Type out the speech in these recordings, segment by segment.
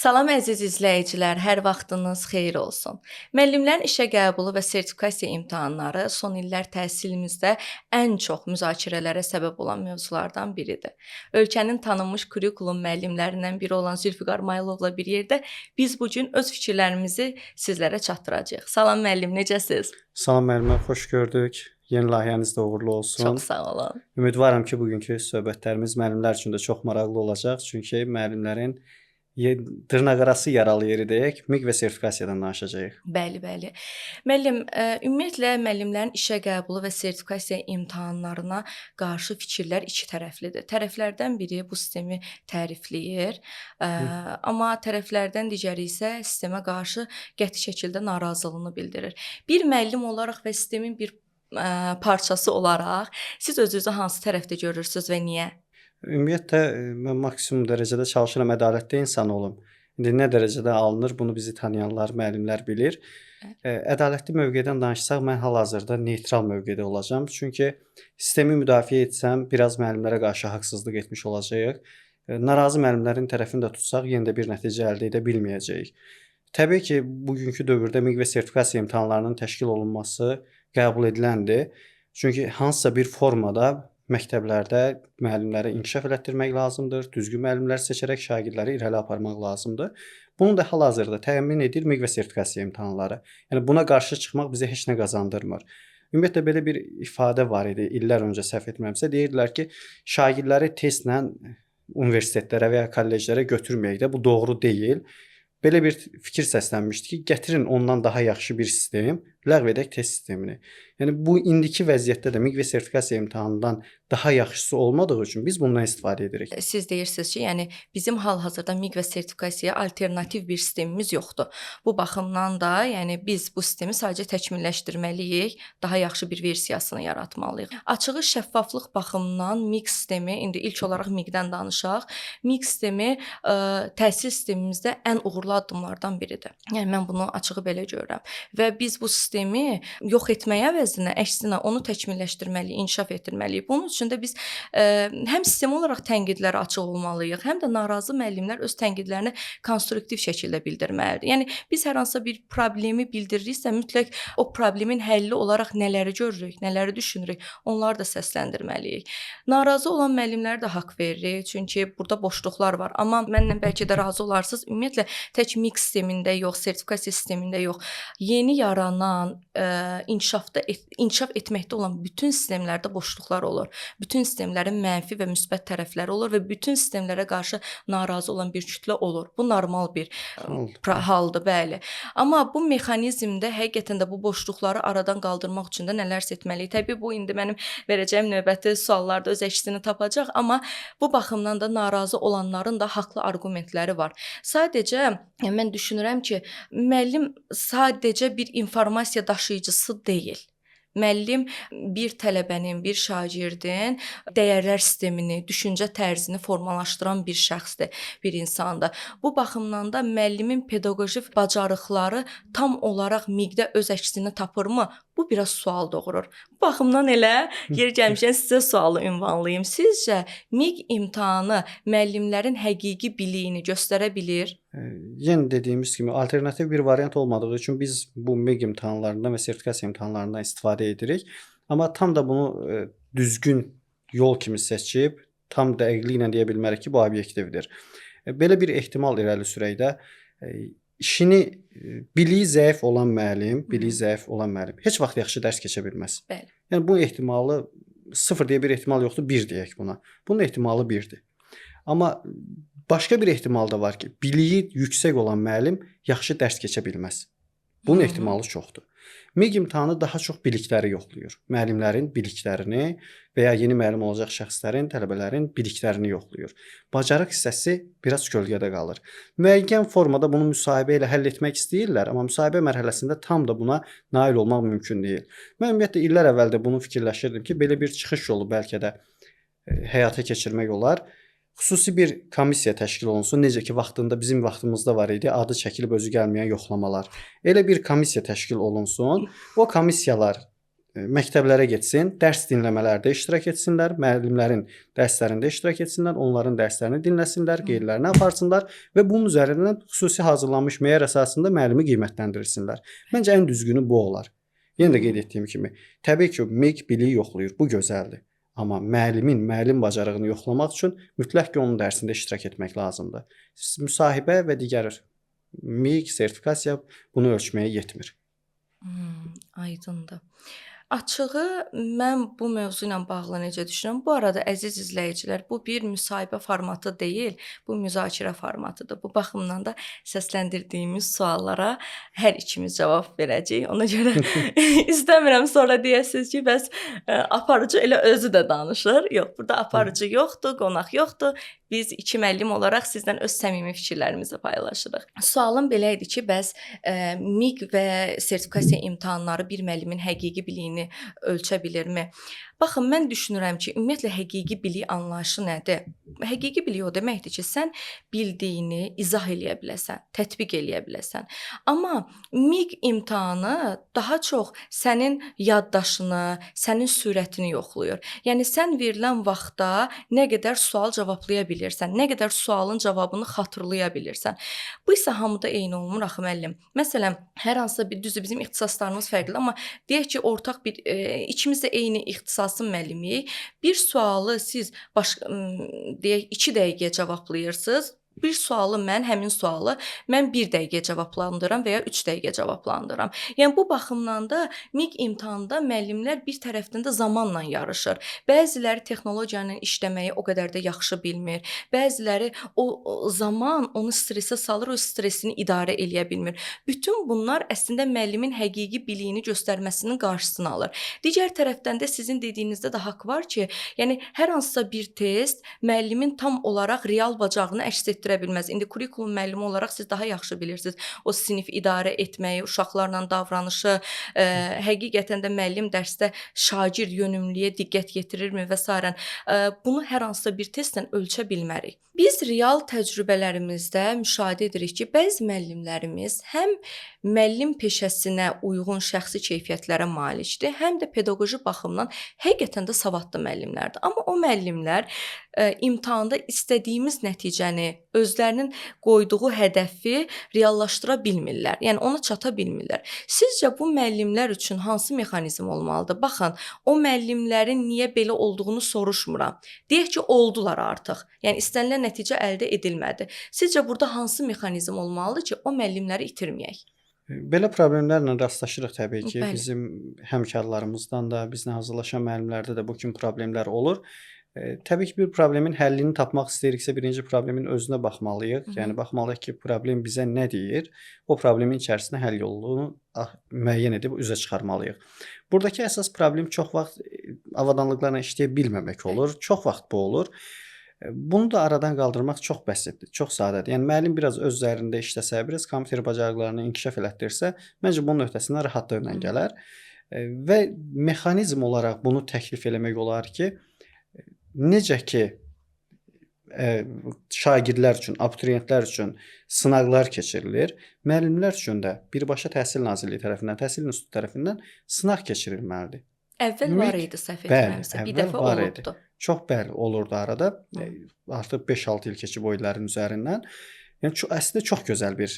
Salam əziz izləyicilər, hər vaxtınız xeyir olsun. Müəllimlərin işə qəbulu və sertifikasiya imtahanları son illər təhsilimizdə ən çox müzakirələrə səbəb olan mövzulardan biridir. Ölkənin tanınmış kurikulum müəllimlərindən biri olan Zülfiqar Mayılovla bir yerdə biz bu gün öz fikirlərimizi sizlərə çatdıracağıq. Salam müəllim, necəsiz? Salam müəllimə, xoş gördük. Yeni layihəniz də uğurlu olsun. Çox sağ olun. Ümidvaram ki, bugünkü söhbətlərimiz müəllimlər üçün də çox maraqlı olacaq. Çünki müəllimlərin dırnaqarası yaralı yeri deyək, MİQ və sertifikasiyadan danışacağıq. Bəli, bəli. Müəllim, ümumiyyətlə müəllimlərin işə qəbulu və sertifikasiya imtahanlarına qarşı fikirlər iki tərəflidir. Tərəflərdən biri bu sistemi tərifləyir, amma tərəflərdən digəri isə sistemə qarşı qəti şəkildə narazılığını bildirir. Bir müəllim olaraq və sistemin bir parçası olaraq siz özünüzü hansı tərəfdə görürsüz və niyə? Ümumiyyətlə mən maksimum dərəcədə çalışıram ədalətli insan olum. İndi nə dərəcədə alınır, bunu bizi tanıyanlar, müəllimlər bilir. Ədalətli mövqedən danışsaq, mən hal-hazırda neytral mövqedə olacağam. Çünki sistemi müdafiə etsəm, biraz müəllimlərə qarşı haqsızlıq etmiş olacağıq. Narazı müəllimlərin tərəfini də tutsaq, yenə də bir nəticə əldə edə bilməyəcəyik. Təbii ki, bugünkü dövrdə MİQ və sertifikasiya imtahanlarının təşkil olunması qəbul ediləndir. Çünki hansısa bir formada məktəblərdə müəllimləri inkişaf elətdirmək lazımdır, düzgün müəllimlər seçərək şagirdləri irəli aparmaq lazımdır. Bunu da hal-hazırda təmin edir MİQ və sertifikasiya imtahanları. Yəni buna qarşı çıxmaq bizə heç nə qazandırmır. Ümumiyyətlə belə bir ifadə var idi, illər öncə səhv etmirəmsə, deyirdilər ki, şagirdləri testlə universitetlərə və ya kolleclərə götürməyək də, bu doğru deyil. Belə bir fikir səslənmişdi ki, gətirin ondan daha yaxşı bir sistem, ləğv edək test sistemini. Yəni bu indiki vəziyyətdə də MİQ və sertifikasiya imtahanından daha yaxşısı olmadığı üçün biz bundan istifadə edirik. Siz deyirsiniz ki, yəni bizim hal-hazırda MİQ və sertifikasiyaya alternativ bir sistemimiz yoxdur. Bu baxımdan da, yəni biz bu sistemi sadəcə təkmilləşdirməliyik, daha yaxşı bir versiyasını yaratmalıyıq. Açığı şəffaflıq baxımından MİQ sistemi, indi ilk olaraq MİQ-dən danışaq. MİQ sistemi təhsil sistemimizdə ən uğurlu addımlardan biridir. Yəni mən bunu açığı belə görürəm. Və biz bu sistemi yox etməyə əvəzinə, əksinə onu təkmilləşdirməliyik, inkişaf etdirməliyik. Bunun üçün də biz həm sistem olaraq tənqidlərə açıq olmalıyıq, həm də narazı müəllimlər öz tənqidlərini konstruktiv şəkildə bildirməlidir. Yəni biz hər hansısa bir problemi bildiririksə, mütləq o problemin həlli olaraq nələri görürük, nələri düşünürük, onları da səsləndirməliyik. Narazı olan müəllimlərə də haqq veririk, çünki burada boşluqlar var. Amma mənlə bəlkə də razı olarsınız, ümumiyyətlə tək MİQ sistemində yox, sertifikasiya sistemində yox, yeni yaranan, inkişaf etməkdə olan bütün sistemlərdə boşluqlar olur. Bütün sistemlərin mənfi və müsbət tərəfləri olur və bütün sistemlərə qarşı narazı olan bir kütlə olur. Bu normal bir haldır, bəli. Amma bu mexanizmdə həqiqətən də bu boşluqları aradan qaldırmaq üçün də nələrsə etməliyik. Təbii bu indi mənim verəcəyim növbəti suallarda öz əksini tapacaq, amma bu baxımdan da narazı olanların da haqlı arqumentləri var. Sadəcə mən düşünürəm ki, müəllim sadəcə bir informasiya daşıyıcısı deyil. Müəllim bir tələbənin, bir şagirdin dəyərlər sistemini, düşüncə tərzini formalaşdıran bir şəxsdir, bir insandır. Bu baxımdan da müəllimin pedaqoji bacarıqları tam olaraq MİQ-də öz əksini tapırmı? Bu biraz sual doğurur. Bu baxımdan elə yer gəlmişkən sizə sualı ünvanlayım. Sizcə MİQ imtahanı müəllimlərin həqiqi biliyini göstərə bilir? Yenə dediyimiz kimi alternativ bir variant olmadığı üçün biz bu MİQ imtahanlarından və sertifikasiya imtahanlarından istifadə edirik. Amma tam da bunu düzgün yol kimi seçib, tam dəqiqliklə deyə bilmərik ki, bu obyektivdir. Belə bir ehtimal irəli sürək də, işini biliyi zəif olan müəllim heç vaxt yaxşı dərs keçə bilməz. Bəli. Yəni bu ehtimalı 0 deyə bir ehtimal yoxdur, 1 deyək buna. Bunun ehtimalı 1-dir. Amma başqa bir ehtimal da var ki, biliyi yüksək olan müəllim yaxşı dərs keçə bilməz. Bunun ehtimalı çoxdur. MİQ imtahanı daha çox bilikləri yoxlayır. Müəllimlərin biliklərini və ya yeni müəllim olacaq şəxslərin, tələbələrin biliklərini yoxlayır. Bacarıq hissəsi biraz kölgədə qalır. Müəyyən formada bunu müsahibə ilə həll etmək istəyirlər, amma müsahibə mərhələsində tam da buna nail olmaq mümkün deyil. Mən ümumiyyətlə illər əvvəl də bunu fikirləşirdim ki, belə bir çıxış yolu bəlkə də həyata keçirmək olar. Xüsusi bir komissiya təşkil olunsun. Necə ki, vaxtında bizim vaxtımızda var idi, adı çəkilib özü gəlməyən yoxlamalar. Elə bir komissiya təşkil olunsun. O komissiyalar məktəblərə getsin, dərs dinləmələrdə iştirak etsinlər, müəllimlərin dərslərində iştirak etsinlər, onların dərslərini dinləsinlər, qeydlərini aparsınlar və bunun üzərindən xüsusi hazırlanmış meyar əsasında müəllimi qiymətləndirsinlər. Məncə ən düzgünü bu olar. Yenə də qeyd etdiyim kimi, təbii ki, MİQ biliyi yoxlayır, bu gözəldir. Amma müəllim bacarığını yoxlamaq üçün mütləq ki, onun dərsində iştirak etmək lazımdır. Müsahibə və digər MİQ, sertifikasiya bunu ölçməyə yetmir. Aydındır. Açığı mən bu mövzu ilə bağlı necə düşünürəm? Bu arada əziz izləyicilər, bu bir müsahibə formatı deyil, bu müzakirə formatıdır. Bu baxımdan da səsləndirdiyimiz suallara hər ikimiz cavab verəcəyik. Ona görə istəmirəm sonra deyəsiniz ki, bəs aparıcı elə özü də danışır. Yox, burada aparıcı yoxdur, qonaq yoxdur. Biz iki müəllim olaraq sizdən öz səmimi fikirlərimizi paylaşırıq. Sualım belə idi ki, bəs MİQ və sertifikasiya imtahanları bir müəllimin həqiqi biliyini ölçə bilirmi? Baxın, mən düşünürəm ki, ümumiyyətlə həqiqi bilik anlayışı nədir? Həqiqi bilik o deməkdir ki, sən bildiyini izah eləyə biləsən, tətbiq eləyə biləsən. Amma MİQ imtahanı daha çox sənin yaddaşını, sənin sürətini yoxlayır. Yəni sən verilən vaxtda nə qədər sual cavablaya bilirsən, nə qədər sualın cavabını xatırlaya bilirsən. Bu isə hamıda eyni olmur axı müəllim. Məsələn, hər hansısa bir düzdür bizim ixtisaslarımız fərqlidir, amma deyək ki, ortaq bir ikimiz də eyni ixtisasın müəllimiyik. Bir sualı siz deyək 2 dəqiqəyə cavablayırsınız. Bir sualı həmin sualı mən 1 dəqiqəyə cavablandıram və ya 3 dəqiqəyə cavablandıram. Yəni bu baxımdan da MİQ imtahanında müəllimlər bir tərəfdən də zamanla yarışır. Bəziləri texnologiyanın işləməyi o qədər də yaxşı bilmir. Bəziləri o zaman onu stresə salır, o stresini idarə eləyə bilmir. Bütün bunlar əslində müəllimin həqiqi biliyini göstərməsinin qarşısını alır. Digər tərəfdən də sizin dediyinizdə də haqq var ki, yəni hər hansısa bir test müəllimin tam olaraq real bacarığını əks etdirə bilməz. İndi kurikulum müəllimi olaraq siz daha yaxşı bilirsiniz. O sinif idarə etməyi, uşaqlarla davranışı, həqiqətən də müəllim dərsdə şagird yönümlüyə diqqət yetirirmi və s. Bunu hər hansısa bir testlə ölçə bilmərik. Biz real təcrübələrimizdə müşahidə edirik ki, bəzi müəllimlərimiz həm müəllim peşəsinə uyğun şəxsi keyfiyyətlərə malikdir, həm də pedaqoji baxımdan həqiqətən də savadlı müəllimlərdir. Amma o müəllimlər imtahanda istədiyimiz nəticəni, özlərinin qoyduğu hədəfi reallaşdıra bilmirlər. Yəni ona çata bilmirlər. Sizcə bu müəllimlər üçün hansı mexanizm olmalıdır? Baxın, o müəllimlərin niyə belə olduğunu soruşmuram. Deyək ki, oldular artıq. Yəni istənilən nəticə əldə edilmədi. Sizcə burada hansı mexanizm olmalıdır ki, o müəllimləri itirməyək? Belə problemlərlə rastlaşırıq təbii ki. Bəli. Bizim həmkarlarımızdan da, bizlə hazırlaşan müəllimlərdə də bu kimi problemlər olur. Təbii ki, bir problemin həllini tapmaq istəyiriksə, birinci problemin özünə baxmalıyıq. Yəni baxmalıyıq ki, problem bizə nə deyir? O problemin içərisində həll yolunu müəyyən edib üzə çıxarmalıyıq. Buradakı əsas problem çox vaxt avadanlıqlarla işləyə bilməmək olur. Çox vaxt bu olur. Bunu da aradan qaldırmaq çox bəsitdir, çox sadədir. Yəni müəllim biraz öz üzərində işləsə, biraz kompüter bacarıqlarını inkişaf elətdirsə, məncə bunun öhdəsindən rahatlıqla gələr. Və mexanizm olaraq bunu təklif eləmək olar ki, necə ki şagirdlər üçün, abituriyentlər üçün sınaqlar keçirilir, müəllimlər üçün də birbaşa Təhsil Nazirliyi tərəfindən, Təhsil İnstitutu tərəfindən sınaq keçirilməlidir. Əvvəl var idi səhv etmirəmsə, bir dəfə olubdu. Çox bəli olurdu arada. Artıq 5-6 il keçib o illərin üzərindən. Yəni əslində çox gözəl bir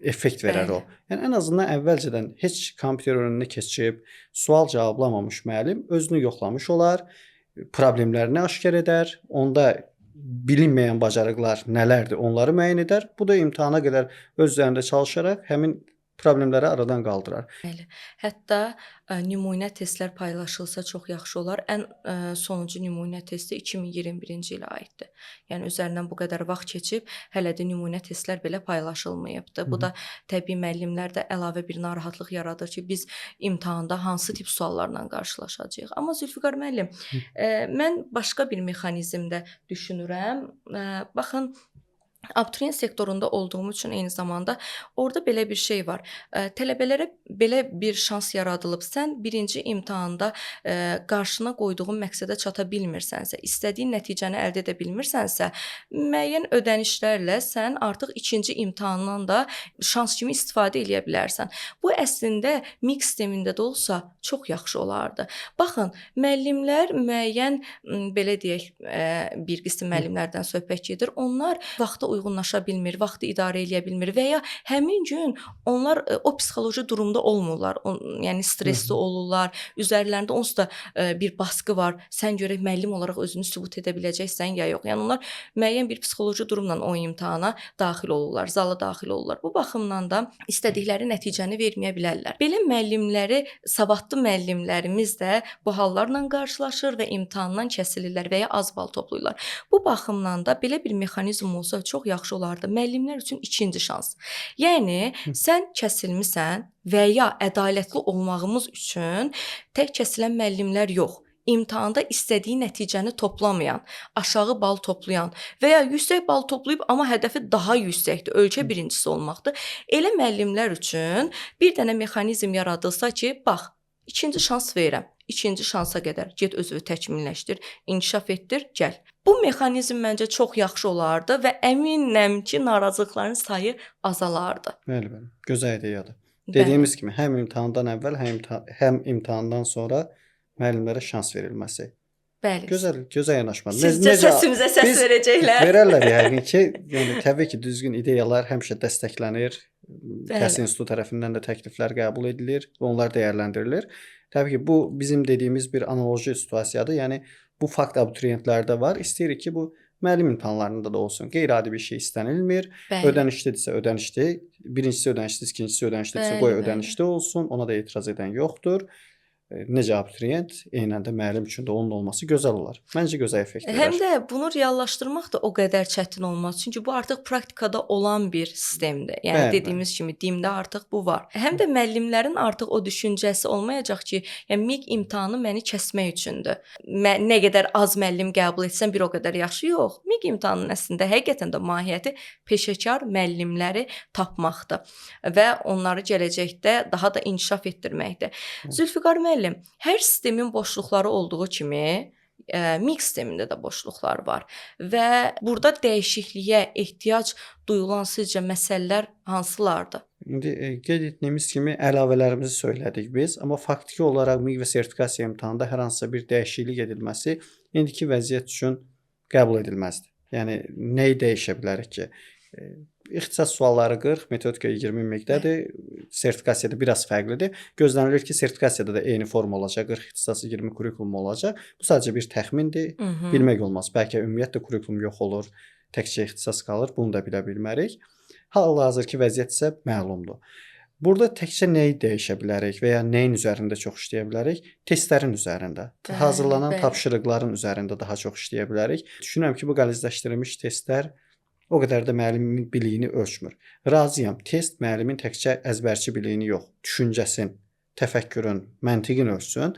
effekt verər o. Yəni ən azından əvvəlcədən heç kompüter önünə keçib sual cavablamamış müəllim özünü yoxlamış olar, problemlərini aşkar edər, onda bilinməyən bacarıqlar nələrdir, onları müəyyən edər. Bu da imtahana qədər öz üzərində çalışaraq həmin problemləri aradan qaldırar. Bəli. Hətta nümunə testlər paylaşılsa çox yaxşı olar. Ən sonuncu nümunə testi 2021-ci ilə aiddir. Yəni üzərindən bu qədər vaxt keçib, hələ də nümunə testlər belə paylaşılmayıbdı. Bu da təbii müəllimlərdə əlavə bir narahatlıq yaradır ki, biz imtahanda hansı tip suallarla qarşılaşacağıq. Amma Zülfiqar müəllim, mən başqa bir mexanizmdə düşünürəm. Baxın, Abituriyent sektorunda olduğum üçün eyni zamanda orada belə bir şey var. Tələbələrə belə bir şans yaradılıb. Sən birinci imtahanda qarşına qoyduğun məqsədə çata bilmirsənsə, istədiyin nəticəni əldə edə bilmirsənsə, müəyyən ödənişlərlə sən artıq ikinci imtahandan da şans kimi istifadə edə bilərsən. Bu əslində mix sistemində də olsa çox yaxşı olardı. Baxın, müəllimlər müəyyən belə deyək, bir qism müəllimlərdən söhbət gedir. Onlar vaxta uyğunlaşa bilmir, vaxtı idarə edə bilmir və ya həmin gün onlar o psixoloji durumda olmurlar. Yəni stressli olurlar, üzərlərində onsuz da bir baskı var. Sən görək müəllim olaraq özünü sübut edə biləcəksən ya yox. Yəni onlar müəyyən bir psixoloji durumla o imtahana daxil olurlar, zala daxil olurlar. Bu baxımdan da istədikləri nəticəni verməyə bilərlər. Belə müəllimləri, savadlı müəllimlərimiz də bu hallarla qarşılaşır və imtahandan kəsilirlər və ya az bal toplayırlar. Bu baxımdan da belə bir mexanizm olsa çox yaxşı olardı. Müəllimlər üçün ikinci şans. Yəni sən kəsilmisən və ya ədalətli olmağımız üçün tək kəsilən müəllimlər yox. İmtahanda istədiyi nəticəni toplamayan, aşağı bal toplayan və ya yüksək bal toplayıb amma hədəfi daha yüksəkdir, ölkə birincisi olmaqdır. Elə müəllimlər üçün bir dənə mexanizm yaradılsa ki, bax, ikinci şans verirəm. İkinci şansa qədər get özünü təkmilləşdir, inkişaf etdir, gəl. Bu mexanizm məncə çox yaxşı olardı və əminəm ki, narazılıqların sayı azalardı. Bəli, bəli. Gözəl ideyadır. Dediyimiz kimi həm imtahandan əvvəl, həm imtahandan sonra müəllimlərə şans verilməsi. Bəli. Gözəl yanaşmadır. Sizcə səsimizə səs verəcəklər. Verərlər yəqin ki, yəni təbii ki, düzgün ideyalar həmişə dəstəklənir. Təhsil institutu tərəfindən də təkliflər qəbul edilir və onlar dəyərləndirilir. Təbii ki, bu bizim dediyimiz bir analoji situasiyadır. Yəni bu fakt abituriyentlərdə var. İstəyirik ki, bu müəllim imtahanlarında da olsun. Qeyri-adi bir şey istənilmir. Ödənişlidirsə ödənişli, birincisi ödənişli, ikincisi ödənişlidirsə qoy ödənişli olsun. Ona da etiraz edən yoxdur. Necə abituriyent, eynən də müəllim üçün də onun olması gözəl olar. Məncə gözəl effekt verər. Həm də bunu reallaşdırmaq da o qədər çətin olmaz. Çünki bu artıq praktikada olan bir sistemdir. Yəni dediyimiz kimi DİM-də artıq bu var. Həm də müəllimlərin artıq o düşüncəsi olmayacaq ki, yəni MİQ imtahanı məni kəsmək üçündür. Nə qədər az müəllim qəbul etsən bir o qədər yaxşı yox. MİQ imtahanının əslində həqiqətən də mahiyyəti peşəkar müəllimləri tapmaqdır və onları gələcəkdə daha da inkişaf etdirməkdir. Zülfiqar müəllim, hər sistemin boşluqları olduğu kimi MİQ sistemində də boşluqlar var və burada dəyişikliyə ehtiyac duyulan sizcə məsələlər hansılardır? İndi qeyd etdiyimiz kimi əlavələrimizi söylədik biz, amma faktiki olaraq MİQ və sertifikasiya imtahanında hər hansısa bir dəyişiklik edilməsi indiki vəziyyət üçün qəbul edilməzdir. Yəni nəyi dəyişə bilərik ki? İxtisas sualları 40, metodika 20 miqdədir. Sertifikasiyada biraz fərqlidir. Gözlənilir ki, sertifikasiyada da eyni forma olacaq. 40 ixtisas 20 kurikulum olacaq. Bu sadəcə bir təxmindir. Bilmək olmaz. Bəlkə ümumiyyətlə kurikulum yox olur, təkcə ixtisas qalır. Bunu da bilə bilmərik. Hal-hazırki vəziyyət isə məlumdur. Burada təkcə nəyi dəyişə bilərik və ya nəyin üzərində çox işləyə bilərik? Testlərin üzərində. Hazırlanan tapşırıqların üzərində daha çox işləyə bilərik. Düşünürəm ki, bu qəlizləşdirilmiş testlər o qədər də müəllimin biliyini ölçmür. Razıyam, test müəllimin təkcə əzbərçi biliyini yox, düşüncəsin, təfəkkürün, məntiqin ölçsün.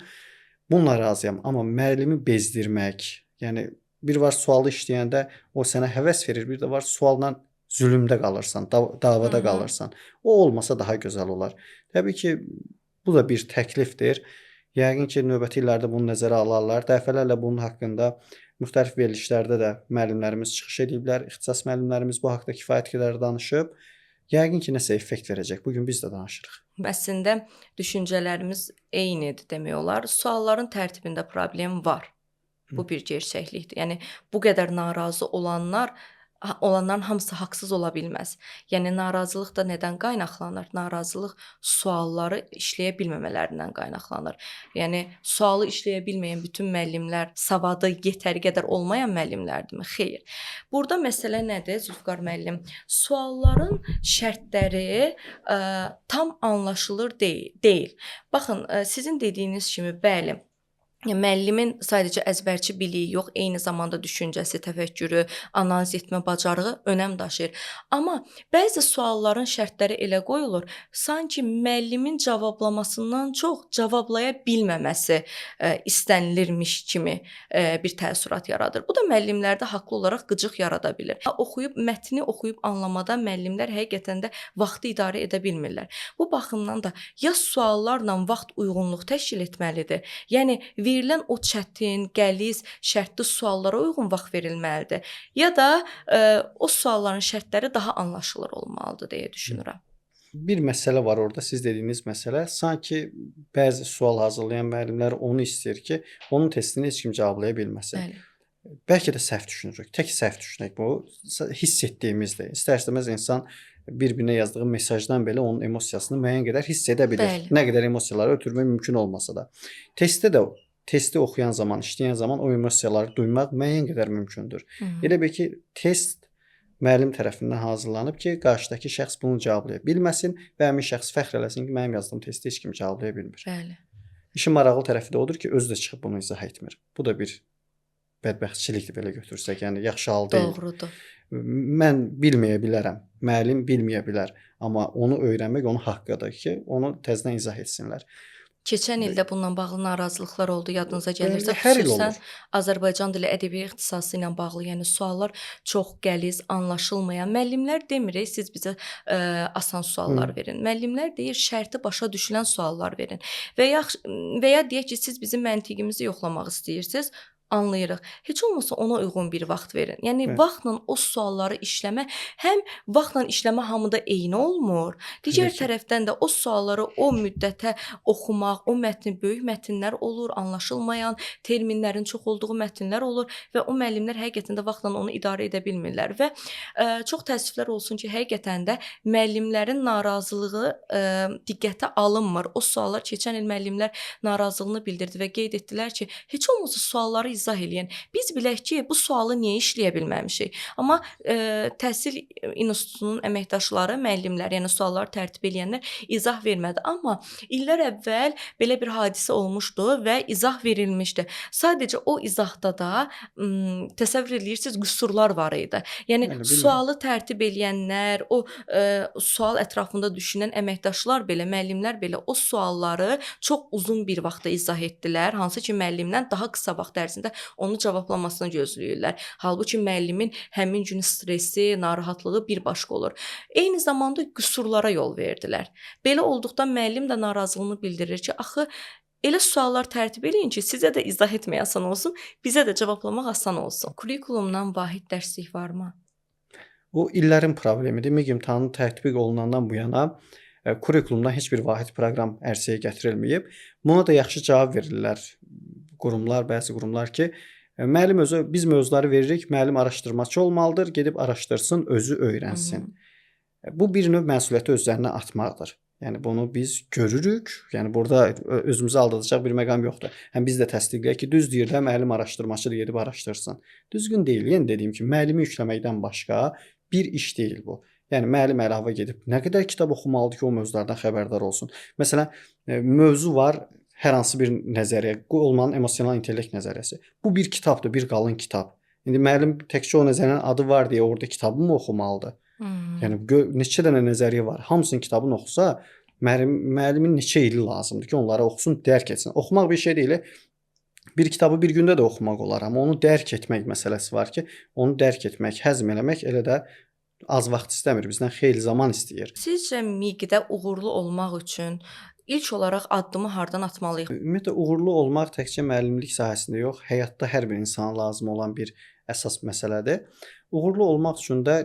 Bununla razıyam, amma müəllimi bezdirmək, yəni bir var sualı işləyəndə o sənə həvəs verir, bir də var sualla zülmdə qalırsan, davada qalırsan. O olmasa daha gözəl olar. Təbii ki, bu da bir təklifdir. Yəqin ki, növbəti illərdə bunu nəzərə alarlar. Dəfələrlə bunun haqqında müxtəlif verilişlərdə də müəllimlərimiz çıxış ediblər. İxtisas müəllimlərimiz bu haqqda kifayət qədər danışıb. Yəqin ki, nəsə effekt verəcək. Bugün biz də danışırıq. Əslində düşüncələrimiz eynidir demək olar. Sualların tərtibində problem var. Bu bir gerçəklikdir. Yəni bu qədər narazı olanların hamısı haqsız ola bilməz. Yəni narazılıq da nədən qaynaqlanır? Narazılıq sualları işləyə bilməmələrindən qaynaqlanır. Yəni sualı işləyə bilməyən bütün müəllimlər savadı yetəri qədər olmayan müəllimlərdirmi? Xeyr. Burada məsələ nədir Zülfiqar müəllim? Sualların şərtləri tam anlaşılır deyil. Baxın, sizin dediyiniz kimi bəli, müəllimin sadəcə əzbərçi biliyi yox, eyni zamanda düşüncəsi, təfəkkürü, analiz etmə bacarığı önəm daşıyır. Amma bəzi sualların şərtləri elə qoyulur, sanki müəllimin cavablamasından çox cavablaya bilməməsi istənilirmiş kimi bir təəssürat yaradır. Bu da müəllimlərdə haqlı olaraq qıcıq yarada bilər. Mətni oxuyub anlamada müəllimlər həqiqətən də vaxtı idarə edə bilmirlər. Bu baxımdan da ya suallarla vaxt uyğunluq təşkil etməlidir, yəni verilən o çətin, qəliz, şərtli suallara uyğun vaxt verilməlidir. Ya da o sualların şərtləri daha anlaşılır olmalıdır deyə düşünürəm. Bir məsələ var orada, siz dediyiniz məsələ. Sanki bəzi sual hazırlayan müəllimlər onu istəyir ki, onun testini heç kim cavablaya bilməsin. Bəli. Bəlkə də səhv düşünürük. Tək səhv düşünək bu. Hiss etdiyimizdir. İstər-istəməz insan bir-birinə yazdığı mesajdan belə onun emosiyasını müəyyən qədər hiss edə bilir. Bəli. Nə qədər emosiyaları ötürmək mümkün olmasa da. Testi oxuyan zaman, işləyən zaman o emosiyaları duymaq müəyyən qədər mümkündür. Elə bil ki, test müəllim tərəfindən hazırlanıb ki, qarşıdakı şəxs bunu cavablaya bilməsin və həmin şəxs fəxr eləsin ki, mənim yazdığım testi heç kim cavablaya bilmir. Bəli. İşin maraqlı tərəfi də odur ki, özü də çıxıb bunu izah etmir. Bu da bir bədbəxtçilikdir belə götürsək, yəni yaxşı hal deyil. Doğrudur. Mən bilməyə bilərəm, müəllim bilməyə bilər, amma onu öyrənmək onun haqqıdır ki, onu təzədən izah etsinlər. Keçən ildə bununla bağlı narazılıqlar oldu, yadınıza gəlirsə, Hər il xüsusən olur. Azərbaycan dili ədəbiyyat ixtisası ilə bağlı, yəni suallar çox qəliz, anlaşılmayan. Müəllimlər demirik, siz bizə asan suallar verin. Müəllimlər deyir, şərti başa düşülən suallar verin. Və ya deyək ki, siz bizim məntiqimizi yoxlamaq istəyirsiniz. Anlayırıq. Heç olmasa ona uyğun bir vaxt verin. Yəni vaxtla o sualları işləmə, həm vaxtla işləmə hamıda eyni olmur. Digər tərəfdən də o sualları o müddətə oxumaq, o mətn böyük mətnlər olur, anlaşılmayan, terminlərin çox olduğu mətnlər olur və o müəllimlər həqiqətən də vaxtla onu idarə edə bilmirlər və çox təəssüflər olsun ki, həqiqətən də müəllimlərin narazılığı diqqətə alınmır. O suallar keçən il müəllimlər narazılığını bildirdi və qeyd etdilər ki, heç olmasa sualları izah eləyən. Biz bilək ki, bu sualı niyə işləyə bilməmişik? Amma təhsil institutunun əməkdaşları, müəllimlər, yəni sualları tərtib edənlər izah vermədi. Amma illər əvvəl belə bir hadisə olmuşdu və izah verilmişdi. Sadəcə o izahda da təsəvvür edirsiniz qüsurlar var idi. Yəni sualı tərtib edənlər, o sual ətrafında düşünən əməkdaşlar belə, müəllimlər belə o sualları çox uzun bir vaxtda izah etdilər, hansı ki müəllimdən daha qısa vaxt ərzində onu cavablamasını gözləyirlər. Halbuki müəllimin həmin gün stressi, narahatlığı bir başqa olur. Eyni zamanda qüsurlara yol verdilər. Belə olduqda müəllim də narazılığını bildirir ki, axı elə suallar tərtib eləyin ki, sizə də izah etmək asan olsun, bizə də cavablamaq asan olsun. Kurikulumdan vahid dərslik varmı? O illərin problemidir. MİQ imtahanı tətbiq olunandan bu yana kurikulumdan heç bir vahid proqram ərsəyə gətirilməyib. Buna da yaxşı cavab verirlər qurumlar, bəzi qurumlar ki, müəllim özü biz mövzuları veririk, müəllim araşdırmaçı olmalıdır, gedib araşdırsın, özü öyrənsin. Bu bir növ məsuliyyəti öz üzərinə atmaqdır. Yəni bunu biz görürük. Yəni burada özümüzü aldadacaq bir məqam yoxdur. Həm biz də təsdiqləyək ki, düz deyir də müəllim araşdırmaçıdır, gedib araşdırsın. Düzgün deyil. Yəni dediyim kimi müəllimi yükləməkdən başqa bir iş deyil bu. Yəni müəllim əlavə gedib nə qədər kitab oxumalıdır ki, o mövzulardan xəbərdar olsun. Məsələn, mövzu var, hər hansı bir nəzəriyyə, Golemanın emosional intellekt nəzəriyyəsi. Bu bir kitabdır, bir qalın kitab. İndi müəllim təkcə o nəzəriyyənin adı var deyə orada kitabı mı oxumalıdır? Yəni neçə dənə nəzəriyyə var. Hamısının kitabını oxusa, müəllimin neçə ili lazımdır ki, onları oxusun, dərk etsin. Oxumaq bir şey deyil. Bir kitabı bir gündə də oxumaq olar, amma onu dərk etmək məsələsi var ki, onu dərk etmək, həzm eləmək elə də az vaxt istəmir, bizdən xeyli zaman istəyir. Sizcə MİQ-də uğurlu olmaq üçün ilk olaraq addımı hardan atmalıyıq? Ümumiyyətlə uğurlu olmaq təkcə müəllimlik sahəsində yox, həyatda hər bir insana lazım olan bir əsas məsələdir. Uğurlu olmaq üçün də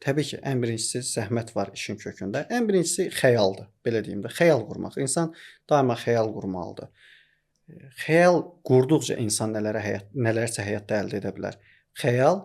təbii ki, ən birincisi zəhmət var işin kökündə. Ən birincisi xəyaldır, belə deyim də, xəyal qurmaq. İnsan daima xəyal qurmalıdır. Xəyal qurduqca insan nələrsə həyatda əldə edə bilər. Xəyal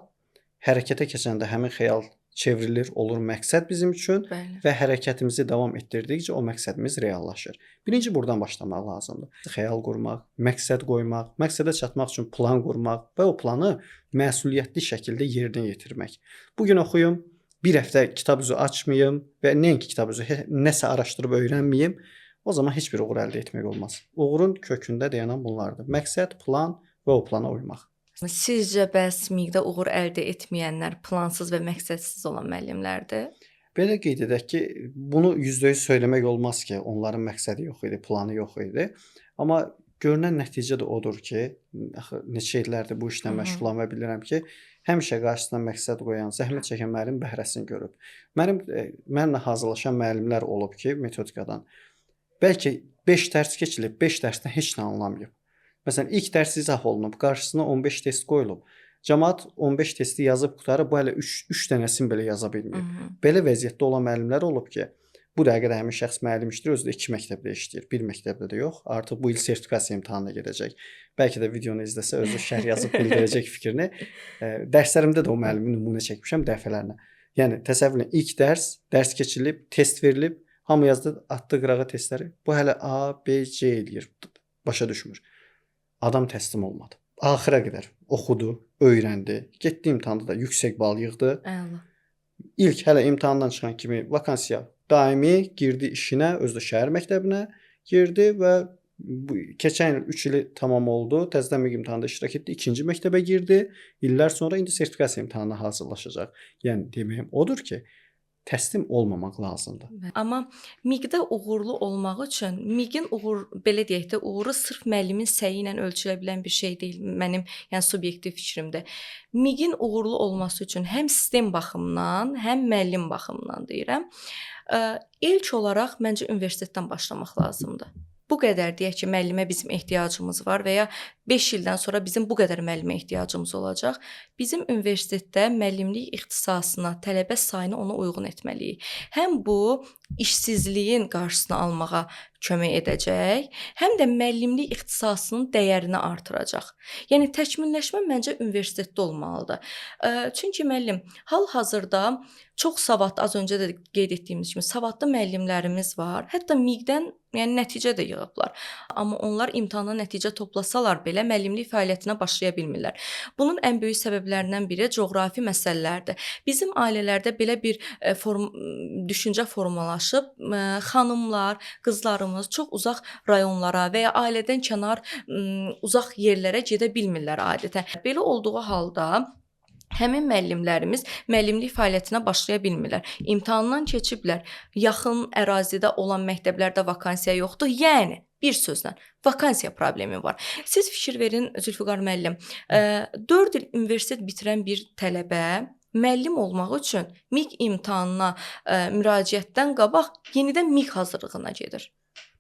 hərəkətə keçəndə həmin xəyal çevrilir, olur məqsəd bizim üçün. Bəli. Və hərəkətimizi davam etdirdikcə o məqsədimiz reallaşır. Birinci buradan başlamaq lazımdır. Xəyal qurmaq, məqsəd qoymaq, məqsədə çatmaq üçün plan qurmaq və o planı məsuliyyətli şəkildə yerinə yetirmək. Bu gün oxuyum, bir həftə kitab üzü açmayım və nəinki kitab üzü nəsə araşdırıb öyrənməyim. o zaman heç bir uğur əldə etmək olmaz. Uğurun kökündə dayanan bunlardır. Məqsəd, plan və o plana uymaq. Sizcə bəs MİQ-də uğur əldə etməyənlər plansız və məqsədsiz olan müəllimlərdir? Belə qeyd edək ki, bunu %100 söyləmək olmaz ki, onların məqsədi yox idi, planı yox idi. Amma görünən nəticə də odur ki, axı neçə illərdir bu işlə məşğulam və bilirəm ki, həmişə qarşısına məqsəd qoyan, zəhmət çəkən müəllim bəhrəsini görüb. Mənimlə hazırlaşan müəllimlər olub ki, metodikadan bəlkə 5 dərs keçilib, 5 dərsdən heç nə anlamayıb. Məsələn, ilk dərs izah olunub, qarşısına 15 test qoyulub. Cəmaət 15 testi yazıb qurtarıb, bu hələ 3 dənəsini belə yaza bilməyib. Belə vəziyyətdə olan müəllimlər olub ki, bu dəqiqədə həmin şəxs müəllimdir, özü də 2 məktəbdə işləyir, 1 məktəbdə də yox. Artıq bu il sertifikasiya imtahanına gedəcək. Bəlkə də videonu izləsə özü şərh yazıb bildirəcək fikrini. Dərslərimdə də o müəllimi nümunə çəkmişəm dəfələrlə. Yəni təsəvvür edin, ilk dərs keçirilib, test verilib, hamı yazdı, atdı qırağa testləri. Bu hələ A, B, C eləyir. Başa düşmür. Adam təslim olmadı. Axıra qədər oxudu, öyrəndi, getdi imtahanda da yüksək bal yığdı. İlk hələ imtahandan çıxan kimi vakansiya daimi girdi işinə, özü də şəhər məktəbinə girdi və keçən il 3 ili tamam oldu. Təzədən MİQ imtahanında iştirak etdi, 2-ci məktəbə girdi. İllər sonra indi sertifikasiya imtahanına hazırlaşacaq. Yəni deməyim odur ki, təslim olmamaq lazımdır. Amma MİQ-də uğurlu olmaq üçün MİQ-in belə deyək də, uğuru sırf müəllimin səyi ilə ölçülə bilən bir şey deyil. Mənim yəni subyektiv fikrimdir. MİQ-in uğurlu olması üçün həm sistem baxımından, həm müəllim baxımından deyirəm, ilk olaraq məncə universitetdən başlamaq lazımdır. Bu qədər deyək ki, müəllimə bizim ehtiyacımız var və ya 5 ildən sonra bizim bu qədər müəllimə ehtiyacımız olacaq. Bizim universitetdə müəllimlik ixtisasına, tələbə sayını ona uyğun etməliyik. Həm bu işsizliyin qarşısını almağa kömək edəcək, həm də müəllimlik ixtisasının dəyərini artıracaq. Yəni təkmilləşmə məncə universitetdə olmalıdır. Çünki müəllim hal-hazırda çox savadlı, az öncə də qeyd etdiyimiz kimi savadlı müəllimlərimiz var. Hətta MİQ-dən yəni nəticə də yığıblar. Amma onlar imtahana nəticə toplasalar belə müəllimlik fəaliyyətinə başlaya bilmirlər. Bunun ən böyük səbəblərindən biri coğrafi məsələlərdir. Bizim ailələrdə belə bir düşüncə formalaşıb, xanımlar, qızlarımız çox uzaq rayonlara və ya ailədən kənar uzaq yerlərə gedə bilmirlər adətən. Belə olduğu halda həmin müəllimlərimiz müəllimlik fəaliyyətinə başlaya bilmirlər. İmtahandan keçiblər. Yaxın ərazidə olan məktəblərdə vakansiya yoxdur. Yəni bir sözlə vakansiya problemi var. Siz fikir verin Zülfüqar müəllim, 4 il universitet bitirən bir tələbə müəllim olmaq üçün MİQ imtahanına müraciətdən qabaq yenidən MİQ hazırlığına gedir.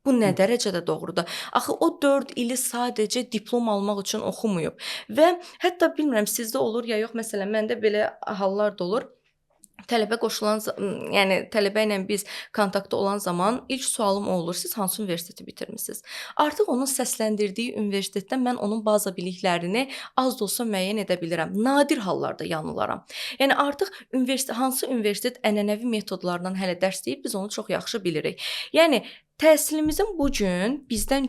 Bu nə dərəcədə doğrudur? Axı o 4 ili sadəcə diplom almaq üçün oxumayıb və hətta bilmirəm sizdə olur ya yox, məsələn məndə belə hallar da olur. Tələbə qoşulan, yəni tələbə ilə biz kontaktda olan zaman ilk sualım o olur: siz hansı universiteti bitirmisiniz? Artıq onun səsləndirdiyi universitetdən mən onun baza biliklərini az da olsa müəyyən edə bilirəm. Nadir hallarda yanılaram. Yəni artıq hansı universitet ənənəvi metodlardan hələ dərs deyib, biz onu çox yaxşı bilirik. Yəni təhsilimizin bu gün bizdən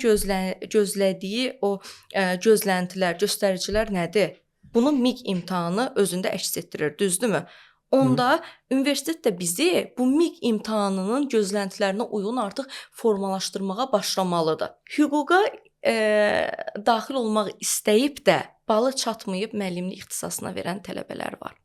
gözlədiyi o gözləntilər, göstəricilər nədir? Bunu MİQ imtahanı özündə əks etdirir, düzdürmü? Onda universitet də bizi bu MİQ imtahanının gözləntilərinə uyğun artıq formalaşdırmağa başlamalıdır. Hüquqa daxil olmaq istəyib də balı çatmayıb müəllimlik ixtisasına verən tələbələr var.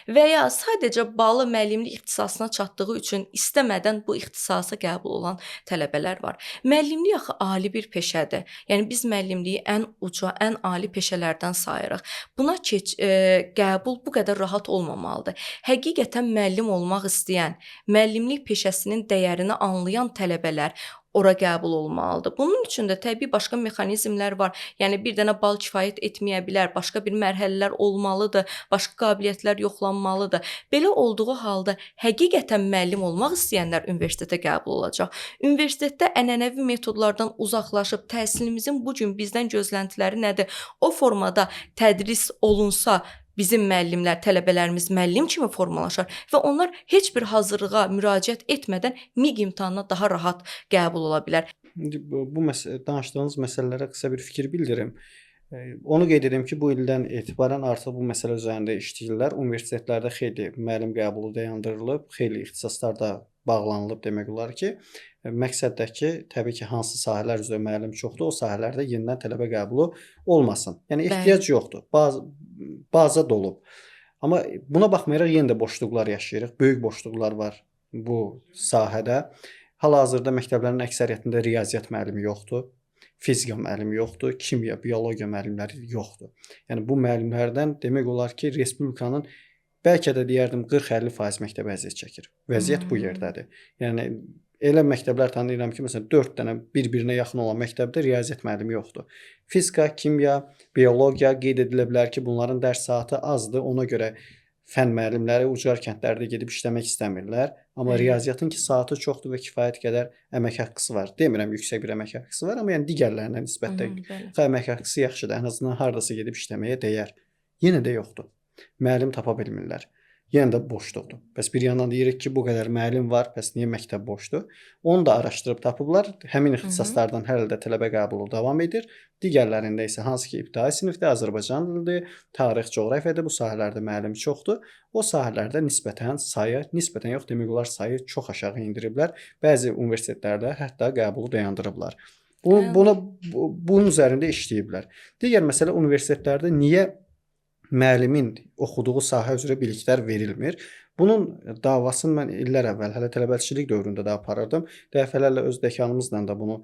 Və ya sadəcə balı müəllimlik ixtisasına çatdığı üçün istəmədən bu ixtisasa qəbul olan tələbələr var. Müəllimlik axı ali bir peşədir. Yəni biz müəllimliyi ən uca, ən ali peşələrdən sayırıq. Buna qəbul bu qədər rahat olmamalıdır. Həqiqətən müəllim olmaq istəyən, müəllimlik peşəsinin dəyərini anlayan tələbələr ora qəbul olmalıdır. Bunun üçün də təbii başqa mexanizmlər var. Yəni bir dənə bal kifayət etməyə bilər, başqa bir mərhələlər olmalıdır, başqa qabiliyyətlər yoxlanmalıdır. Belə olduğu halda həqiqətən müəllim olmaq istəyənlər universitetə qəbul olacaq. Universitetdə ənənəvi metodlardan uzaqlaşıb təhsilimizin bu gün bizdən gözləntiləri nədir? O formada tədris olunsa bizim müəllimlər, tələbələrimiz müəllim kimi formalaşar və onlar heç bir hazırlığa müraciət etmədən MİQ imtahanına daha rahat qəbul ola bilər. Bu danışdığınız məsələlərə qısa bir fikir bildirim. Onu qeyd edim ki, bu ildən etibarən artıq bu məsələ üzərində işləyirlər. Universitetlərdə xeyli müəllim qəbulu dayandırılıb, xeyli ixtisaslar da bağlanılıb demək olar ki, məqsəddəki ki, təbii ki, hansı sahələr üzrə müəllim çoxdur, o sahələrdə yenidən tələbə qəbulu olmasın. Yəni ehtiyac yoxdur. Baza dolub. Amma buna baxmayaraq yenə də boşluqlar yaşayırıq. Böyük boşluqlar var bu sahədə. Hal-hazırda məktəblərin əksəriyyətində riyaziyyat müəllimi yoxdur. Fizika müəllimi yoxdur, kimya, biologiya müəllimləri yoxdur. Yəni bu müəllimlərdən demək olar ki, respublikanın bəlkə də deyərdim 40-50% məktəb əziyyət çəkir. Vəziyyət bu yerdədir. Yəni elə məktəblər tanıyıram ki, məsələn 4 dənə bir-birinə yaxın olan məktəbdə riyaziyyat müəllimi yoxdur. Fizika, kimya, biologiya qeyd edilə bilər ki, bunların dərs saatı azdır. Ona görə fənn müəllimləri ucqar kəndlərdə gedib işləmək istəmirlər. Amma riyaziyyatın ki, saatı çoxdur və kifayət qədər əmək haqqısı var. Demirəm yüksək bir əmək haqqısı var, amma yəni digərlərinə nisbətdə əmək haqqısı yaxşıdır. Ən azından hardasa gedib işləməyə dəyər. Yenə də yoxdur. Müəllim tapa bilmirlər. Yenə də boşluqdur. Bəs bir yandan deyirik ki, bu qədər müəllim var, bəs niyə məktəb boşdur? Onu da araşdırıb tapıblar. Həmin ixtisaslardan hər ildə tələbə qəbulu davam edir. Digərlərində isə hansı ki, ibtidai sinifdə Azərbaycan dilidir, tarix, coğrafiyadır, bu sahələrdə müəllim çoxdur. O sahələrdə nisbətən yox, demək olar sayı çox aşağı indiriblər. Bəzi universitetlərdə hətta qəbulu dayandırıblar. Bunun üzərində işləyiblər. Digər məsələ universitetlərdə niyə müəllimin oxuduğu sahə üzrə biliklər verilmir? Bunun davasını mən illər əvvəl, hələ tələbəçilik dövründə də aparırdım. Dəfələrlə öz dəkanımızla da bunu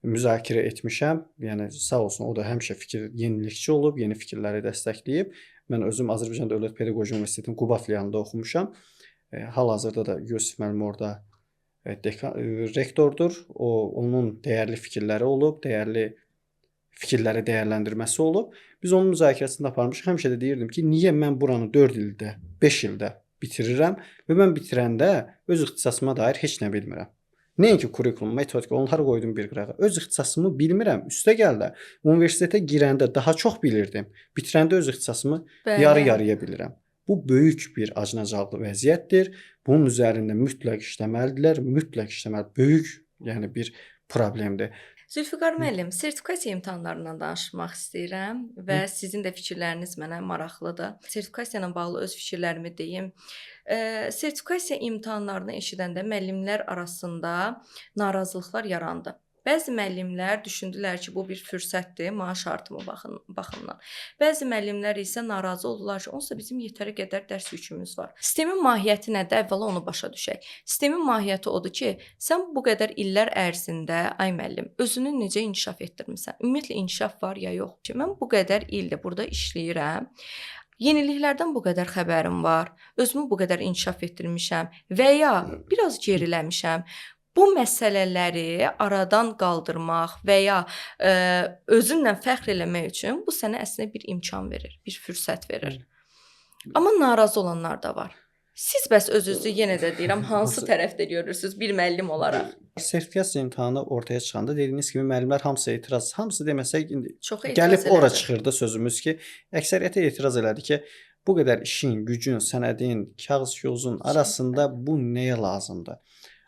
müzakirə etmişəm. Yəni sağ olsun, o da həmişə yenilikçi olub, yeni fikirləri dəstəkləyib. Mən özüm Azərbaycan Dövlət Pedaqoji Universitetinin Quba filialında oxumuşam. Hal-hazırda da Yusif müəllim orada rektordur. Onun dəyərli fikirləri olub, dəyərli fikirləri dəyərləndirməsi olub. Biz onun müzakirəsində aparmışıq. Həmişə də deyirdim ki, niyə mən buranı 4 ildə, 5 ildə bitirirəm və mən bitirəndə öz ixtisasıma dair heç nə bilmirəm. Nəinki kurikulum, metodika, onları qoydum bir qırağa. Öz ixtisasımı bilmirəm. Üstə gəl də universitetə girəndə daha çox bilirdim. Bitirəndə öz ixtisasımı yarı-yarıya bilirəm. Bu böyük bir acınacaqlı vəziyyətdir. Bunun üzərində mütləq işləməlidirlər, böyük, yəni bir problemdir. Zülfiqar müəllim, sertifikasiya imtahanlarından danışmaq istəyirəm və sizin də fikirləriniz mənə maraqlıdır. Sertifikasiya ilə bağlı öz fikirlərimi deyim. Sertifikasiya imtahanlarını eşidəndə müəllimlər arasında narazılıqlar yarandı. Bəzi müəllimlər düşündülər ki, bu bir fürsətdir, maaş artımı baxımından. Bəzi müəllimlər isə narazı oldular ki, onsuz da bizim yetəri qədər dərs yükümüz var. Sistemin mahiyyəti nədir? Əvvəla onu başa düşək. Sistemin mahiyyəti odur ki, sən bu qədər illər ərzində, ay müəllim, özünü necə inkişaf etdirmisən? Ümumiyyətlə inkişaf var ya yox ki, mən bu qədər ildir burada işləyirəm. Yeniliklərdən bu qədər xəbərim var. Özümü bu qədər inkişaf etdirmişəm və ya biraz geriləmişəm. Bu məsələləri aradan qaldırmaq və ya özünlə fəxr eləmək üçün bu sənə əslində bir imkan verir, bir fürsət verir. Amma narazı olanlar da var. Siz bəs özünüzü yenə də deyirəm, hansı tərəfdə görürsünüz bir müəllim olaraq? Sertifikasiya imtahanı ortaya çıxanda dediyiniz kimi müəllimlər hamısı etiraz, hamısı deməsək gəlib ora çıxırdı sözümüz ki, əksəriyyəti etiraz elədi ki, bu qədər işin, gücün, sənədin, kağız-yozun arasında bu nəyə lazımdır?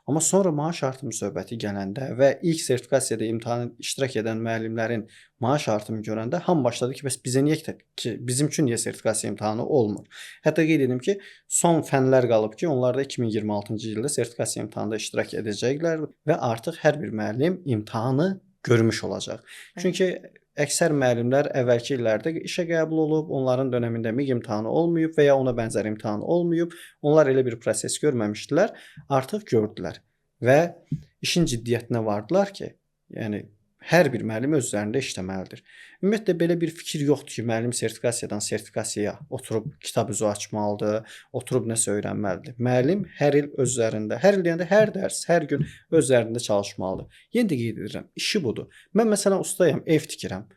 Amma sonra maaş artımı söhbəti gələndə və ilk sertifikasiyada imtahana iştirak edən müəllimlərin maaş artımı görəndə hamı başladı ki, bəs bizim üçün niyə sertifikasiya imtahanı olmur? Hətta qeyd edim ki, son fənlər qalıb ki, onlar da 2026-cı ildə sertifikasiya imtahanında iştirak edəcəklər və artıq hər bir müəllim imtahanı görmüş olacaq. Çünki əksər müəllimlər əvvəlki illərdə işə qəbul olub, onların dönəmində MİQ imtahanı olmayıb və ya ona bənzər imtahan olmayıb. Onlar elə bir proses görməmişdilər, artıq gördülər və işin ciddiyyətinə vardılar ki, yəni hər bir müəllim öz üzərində işləməlidir. Ümumiyyətlə belə bir fikir yoxdur ki, müəllim sertifikasiyadan sertifikasiyaya oturub kitab üzü açmalıdır, oturub nəsə öyrənməlidir. Müəllim hər il öz üzərində, hər il deyəndə hər dərs, hər gün öz üzərində çalışmalıdır. Yenə də qeyd edirəm, işi budur. Mən məsələn ustayam, ev tikirəm.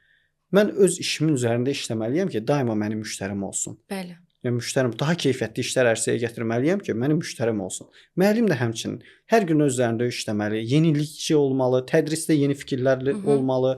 Mən öz işimin üzərində işləməliyəm ki, daima mənim müştərim olsun. Bəli. Yəni müştərim daha keyfiyyətli işlər ərsəyə gətirməliyəm ki, mənim müştərim olsun. Müəllim də həmçinin hər gün öz üzərində işləməli, yenilikçi olmalı, tədrisdə yeni fikirlərlə olmalı,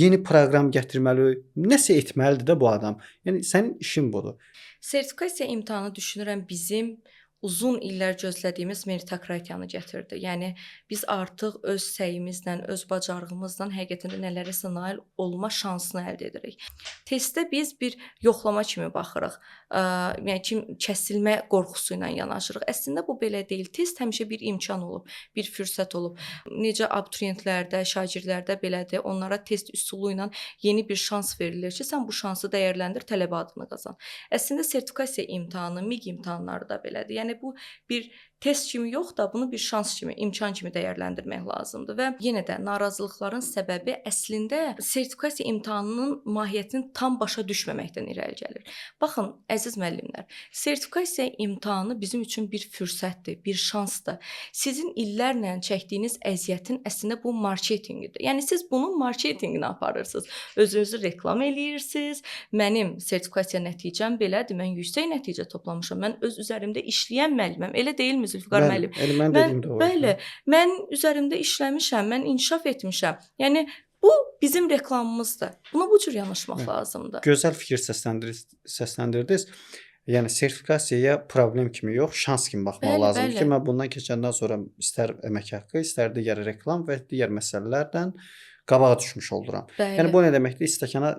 yeni proqram gətirməli, nəsə etməlidir də bu adam. Yəni sənin işin budur. Sertifikasiya imtahanı düşünürəm bizim uzun illər gözlədiyimiz meritokratiyanı gətirdi. Yəni biz artıq öz səyimizlə, öz bacarığımızla həqiqətən də nələrəsə nail olma şansını əldə edirik. Testdə biz bir yoxlama kimi baxırıq. Yəni kim kəsilmə qorxusu ilə yanaşırıq. Əslində bu belə deyil. Test həmişə bir imkan olub, bir fürsət olub. Necə abituriyentlərdə, şagirdlərdə belədir. Onlara test üsulu ilə yeni bir şans verilir ki, sən bu şansı dəyərləndir, tələbə adını qazan. Əslində sertifikasiya imtahanı, MIQ imtahanları da belədir. Yəni bu bir test kimi yox da, bunu bir şans kimi, imkan kimi dəyərləndirmək lazımdır və yenə də narazılıqların səbəbi əslində sertifikasiya imtahanının mahiyyətini tam başa düşməməkdən irəli gəlir. Baxın, əziz müəllimlər, sertifikasiya imtahanı bizim üçün bir fürsətdir, bir şansdır. Sizin illərlə çəkdiyiniz əziyyətin əslində bu marketinqidir. Yəni siz bunun marketinqini aparırsınız. Özünüzü reklam eləyirsiniz. Mənim sertifikasiya nəticəm belədir. Mən yüksək nəticə toplamışam. Mən öz üzərimdə işləyən müəlliməm. Elə deyilmi Zülfüqar müəllim? Bəli, mən dediyim doğru. Bəli, mən üzərimdə işləmişəm, mən inkişaf etmişəm. Yəni bu bizim reklamımızdır. Buna bu cür yanaşmaq lazımdır. Gözəl fikir səsləndirdiniz. Yəni sertifikasiyaya problem kimi yox, şans kimi baxmaq lazımdır ki, mən bundan keçəndən sonra istər əmək haqqı, istər digər reklam və digər məsələlərdən qabağa düşmüş oluram. Yəni bu nə deməkdir? İstəkana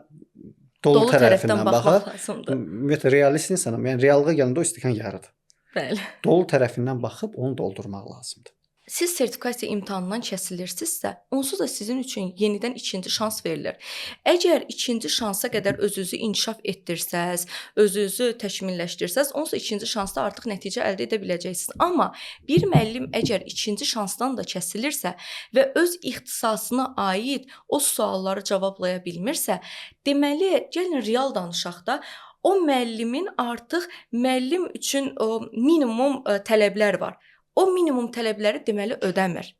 dolu tərəfindən baxmaq lazımdır. Ümumiyyətlə realist insanam. Yəni reallığa gələndə o stəkan yarıdır. Bəli. Dolu tərəfindən baxıb onu doldurmaq lazımdır. Siz sertifikasiya imtahanından kəsilirsinizsə, onsuz da sizin üçün yenidən ikinci şans verilir. Əgər ikinci şansa qədər özünüzü inkişaf etdirsəz, özünüzü təkmilləşdirsəz, onsuz da ikinci şansda artıq nəticə əldə edə biləcəksiniz. Amma bir müəllim əgər ikinci şansdan da kəsilirsə və öz ixtisasına aid o sualları cavablaya bilmirsə, deməli, gəlin real danışaq da, o müəllimin artıq müəllim üçün o minimum tələblər var. O minimum tələbləri deməli ödəmir.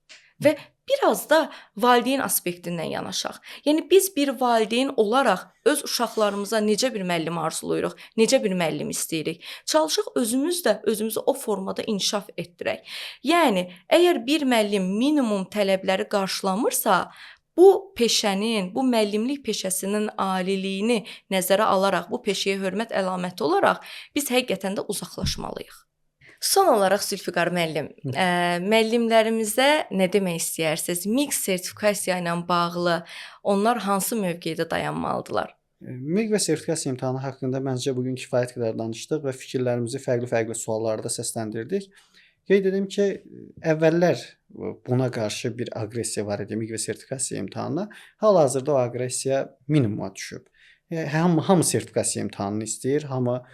Və biraz da valideyn aspektindən yanaşaq. Yəni biz bir valideyn olaraq öz uşaqlarımıza necə bir müəllim arzulayırıq, necə bir müəllim istəyirik. Çalışaq özümüz də özümüzü o formada inkişaf etdirək. Yəni əgər bir müəllim minimum tələbləri qarşılamırsa, bu peşənin, bu müəllimlik peşəsinin aliliyini nəzərə alaraq, bu peşəyə hörmət əlaməti olaraq biz həqiqətən də uzaqlaşmalıyıq. Son olaraq Zülfüqar müəllim, müəllimlərimizə nə demək istəyirsiniz? MIQ sertifikasiya ilə bağlı onlar hansı mövqedə dayanmalıdırlar? MIQ və sertifikasiya imtahanı haqqında məncə bugün kifayət qədər danışdıq və fikirlərimizi fərqli-fərqli suallarda səsləndirdik. Qeyd edim ki, əvvəllər buna qarşı bir aqressiya var idi MIQ və sertifikasiya imtahanına. Hal-hazırda o aqressiya minimuma düşüb. Hamı sertifikasiya imtahanını istəyir, hamı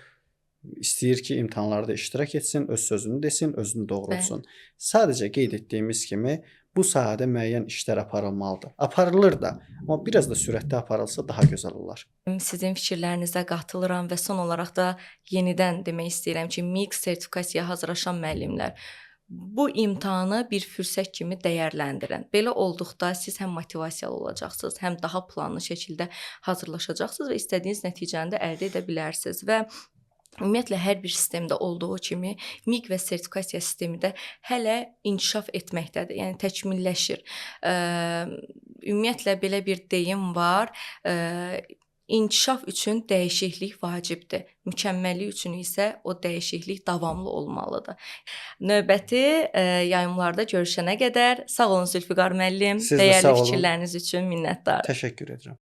istəyir ki, imtahanlarda iştirak etsin, öz sözünü desin, özünü doğrultsun. Sadəcə qeyd etdiyimiz kimi bu sahədə müəyyən işlər aparılmalıdır. Aparılır da, amma biraz da sürətli aparılsa daha gözəl olar. Sizin fikirlərinizə qatılıram və son olaraq da yenidən demək istəyirəm ki, MIQ sertifikasiyaya hazırlaşan müəllimlər bu imtahanı bir fürsət kimi dəyərləndirin. Belə olduqda siz həm motivasiyalı olacaqsınız, həm daha planlı şəkildə hazırlaşacaqsınız və istədiyiniz nəticəni də əldə edə bilərsiniz və ümumiyyətlə hər bir sistemdə olduğu kimi MIQ və sertifikasiya sistemi də hələ inkişaf etməkdədir. Yəni təkmilləşir. Ümumiyyətlə belə bir deyim var. İnkişaf üçün dəyişiklik vacibdir. Mükəmməllik üçün isə o dəyişiklik davamlı olmalıdır. Növbəti yayımlarda görüşənə qədər sağ olun Zülfüqar müəllim. Dəyərli fikirləriniz üçün minnətdarım. Təşəkkür edirəm.